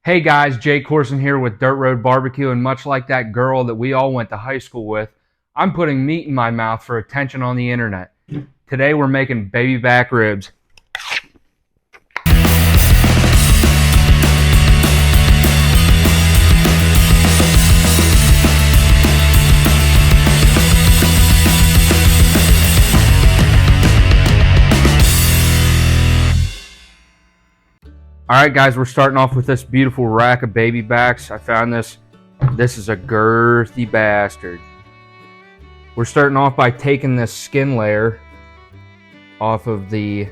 Hey guys, Jay Corson here with Dirt Road Barbecue, and much like that girl that we all went to high school with, I'm putting meat in my mouth for attention on the internet. Today we're making baby back ribs. Alright guys, we're starting off with this beautiful rack of baby backs. I found this. This is a girthy bastard. We're starting off by taking this skin layer off of the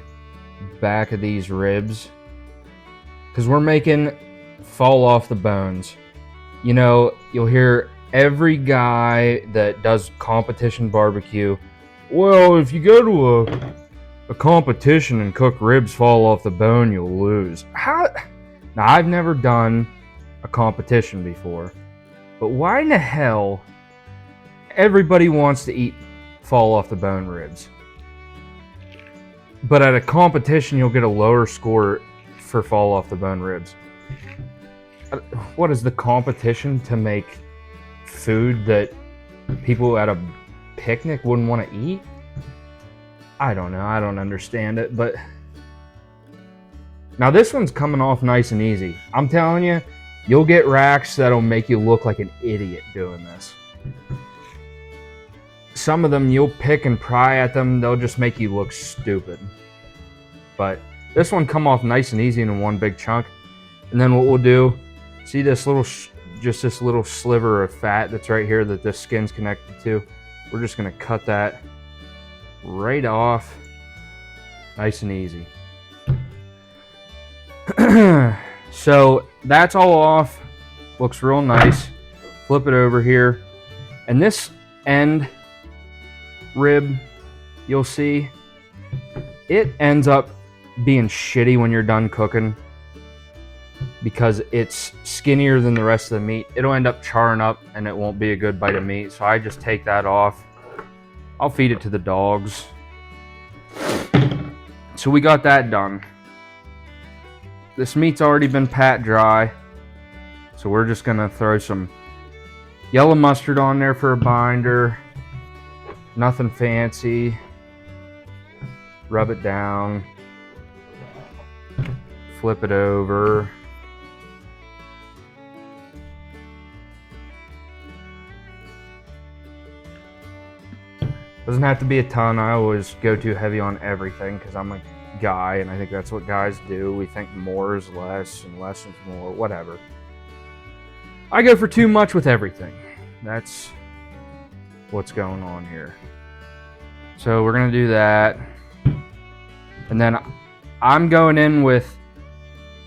back of these ribs, because we're making fall off the bones. You know, you'll hear every guy that does competition barbecue, well, if you go to a competition and cook ribs fall off the bone, you'll lose. How? Now, I've never done a competition before, but why in the hell everybody wants to eat fall off the bone ribs? But at a competition, you'll get a lower score for fall off the bone ribs. What is the competition to make food that people at a picnic wouldn't want to eat? I don't know. I don't understand it, but now this one's coming off nice and easy. I'm telling you, you'll get racks that'll make you look like an idiot doing this. Some of them you'll pick and pry at them, they'll just make you look stupid. But this one come off nice and easy in one big chunk. And then what we'll do, see this little, just this little sliver of fat that's right here that this skin's connected to. We're just gonna cut that right off, nice and easy. So that's all off, looks real nice. Flip it over here, and this end rib, you'll see it ends up being shitty when you're done cooking because it's skinnier than the rest of the meat. It'll end up charring up and it won't be a good bite of meat, so I just take that off. I'll feed it to the dogs. So we got that done. This meat's already been pat dry, so we're just gonna throw some yellow mustard on there for a binder. Nothing fancy. Rub it down. Flip it over. Doesn't have to be a ton. I always go too heavy on everything because I'm a guy, and I think that's what guys do. We think more is less and less is more, whatever. I go for too much with everything. That's what's going on here. So we're going to do that. And then I'm going in with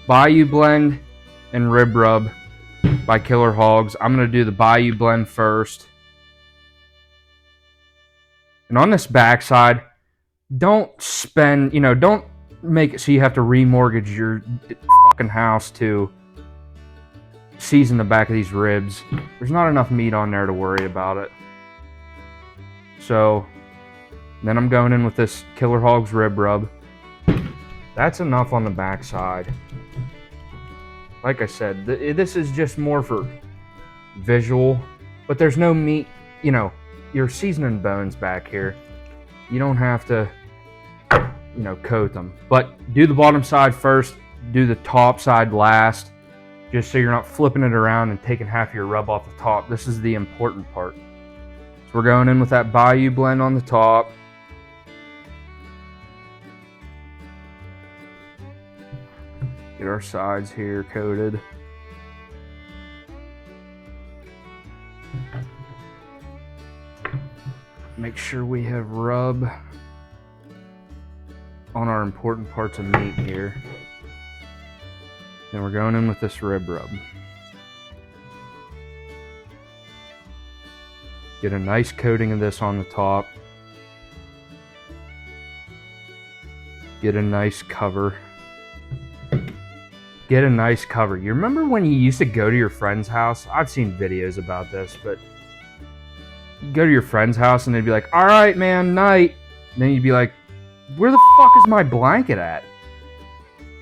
Bayou Blend and Rib Rub by Killer Hogs. I'm going to do the Bayou Blend first. And on this backside, don't spend, don't make it so you have to remortgage your fucking house to season the back of these ribs. There's not enough meat on there to worry about it. So, then I'm going in with this Killer Hogs Rib Rub. That's enough on the backside. Like I said, this is just more for visual, but there's no meat, you're seasoning bones back here. You don't have to, coat them. But do the bottom side first, do the top side last, just so you're not flipping it around and taking half of your rub off the top. This is the important part. So we're going in with that Bayou Blend on the top. Get our sides here coated. Make sure we have rub on our important parts of meat here. Then we're going in with this rib rub. Get a nice coating of this on the top. Get a nice cover. Get a nice cover. You remember when you used to go to your friend's house? I've seen videos about this, but you go to your friend's house and they'd be like, all right, man, night. And then you'd be like, where the fuck is my blanket at?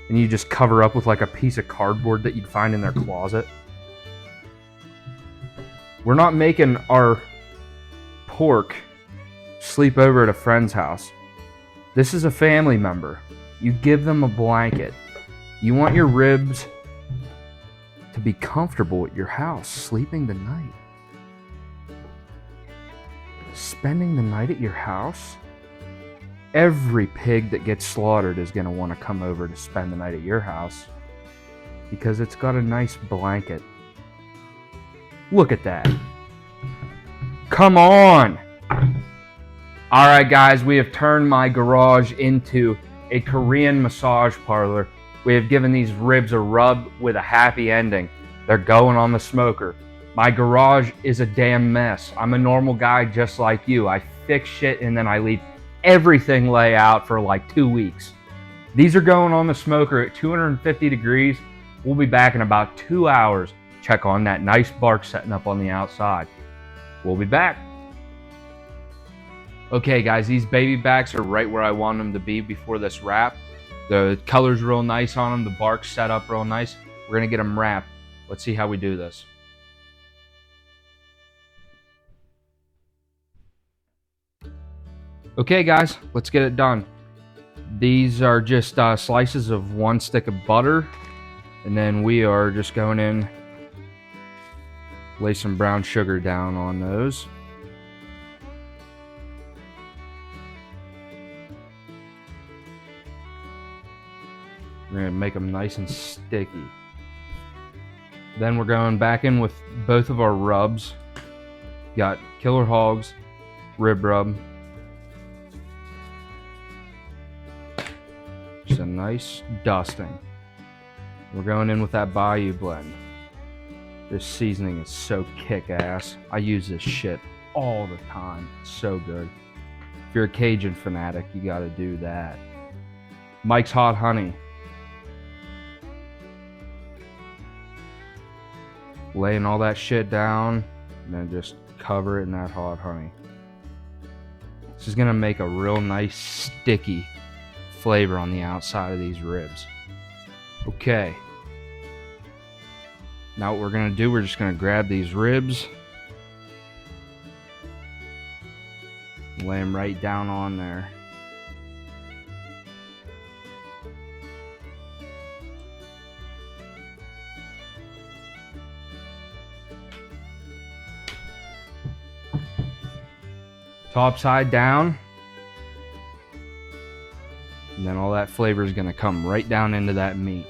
and you just cover up with like a piece of cardboard that you'd find in their closet. We're not making our pork sleep over at a friend's house. This is a family member. You give them a blanket. You want your ribs to be comfortable at your house, sleeping the night. Spending the night at your house? Every pig that gets slaughtered is going to want to come over to spend the night at your house because it's got a nice blanket. Look at that. Come on! Alright guys, we have turned my garage into a Korean massage parlor. We have given these ribs a rub with a happy ending. They're going on the smoker. My garage is a damn mess. I'm a normal guy just like you. I fix shit and then I leave everything lay out for like 2 weeks. These are going on the smoker at 250 degrees. We'll be back in about 2 hours. Check on that nice bark setting up on the outside. We'll be back. Okay guys, these baby backs are right where I want them to be before this wrap. The color's real nice on them, the bark's set up real nice. We're gonna get them wrapped. Let's see how we do this. Okay guys, let's get it done. These are just slices of 1 stick of butter, and then we are just going in, lay some brown sugar down on those. We're going to make them nice and sticky. Then we're going back in with both of our rubs. Got Killer Hogs, rib rub. Just a nice dusting. We're going in with that Bayou blend. This seasoning is so kick-ass. I use this shit all the time. It's so good. If you're a Cajun fanatic, you gotta do that. Mike's Hot Honey. Laying all that shit down, and then just cover it in that hot honey. This is gonna make a real nice sticky flavor on the outside of these ribs. Okay. Now what we're gonna do, we're just gonna grab these ribs, lay them right down on there. Top side down. And then all that flavor is going to come right down into that meat.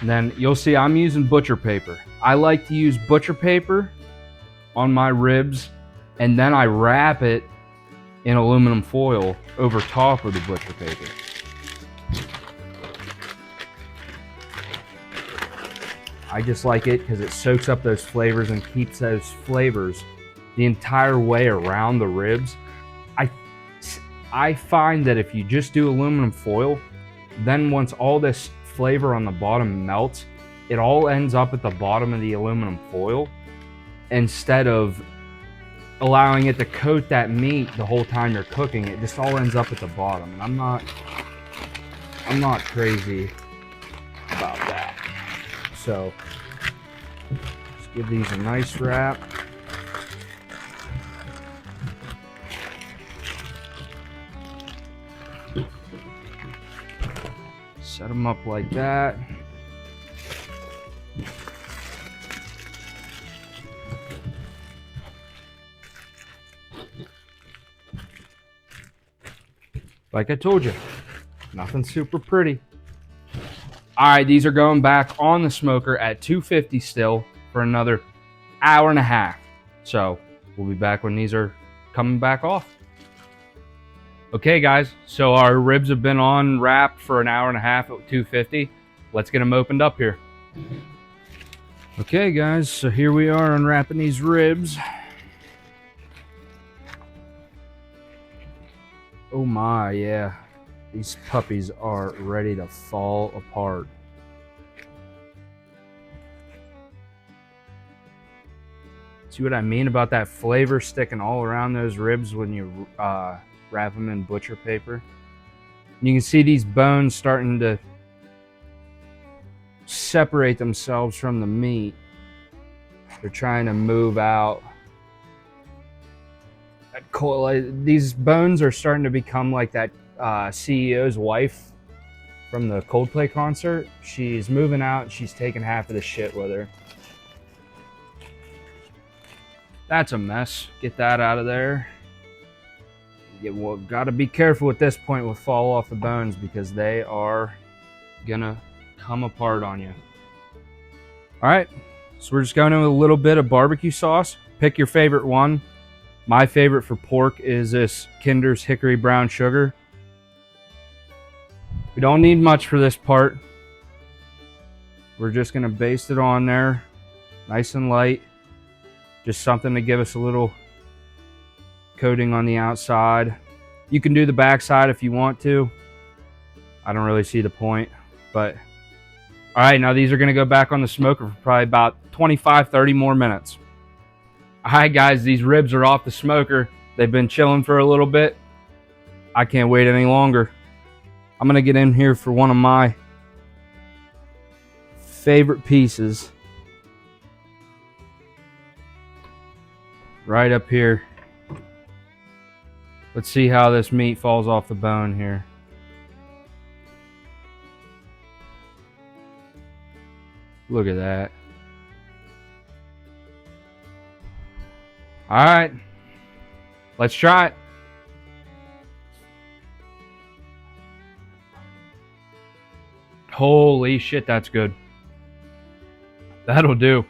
And then you'll see I'm using butcher paper. I like to use butcher paper on my ribs, and then I wrap it in aluminum foil over top of the butcher paper. I just like it because it soaks up those flavors and keeps those flavors the entire way around the ribs. I find that if you just do aluminum foil, then once all this flavor on the bottom melts, it all ends up at the bottom of the aluminum foil instead of allowing it to coat that meat the whole time you're cooking. It just all ends up at the bottom, and I'm not crazy about that. So just give these a nice wrap. Set them up like that. Like I told you, nothing super pretty. Alright, these are going back on the smoker at 250 still for another hour and a half. So we'll be back when these are coming back off. Okay guys, so our ribs have been on wrapped for an hour and a half at 250. Let's get them opened up here. Okay guys, so here we are unwrapping these ribs. Oh my, yeah. These puppies are ready to fall apart. Let's See what I mean about that flavor sticking all around those ribs when you wrap them in butcher paper? You can see these bones starting to separate themselves from the meat. They're trying to move out. These bones are starting to become like that CEO's wife from the Coldplay concert. She's moving out. She's taking half of the shit with her. That's a mess. Get that out of there. Yeah, well, gotta be careful at this point with fall off the bones because they are gonna come apart on you. All right, so we're just going in with a little bit of barbecue sauce. Pick your favorite one. My favorite for pork is this Kinder's Hickory Brown Sugar. We don't need much for this part. We're just gonna baste it on there, nice and light. Just something to give us a little coating on the outside. You can do the backside if you want to. I don't really see the point, but all right, now these are gonna go back on the smoker for probably about 25-30 more minutes. All right, guys, these ribs are off the smoker. They've been chilling for a little bit. I can't wait any longer. I'm gonna get in here for one of my favorite pieces. Right up here. Let's see how this meat falls off the bone here. Look at that. All right, let's try it. Holy shit, that's good. That'll do.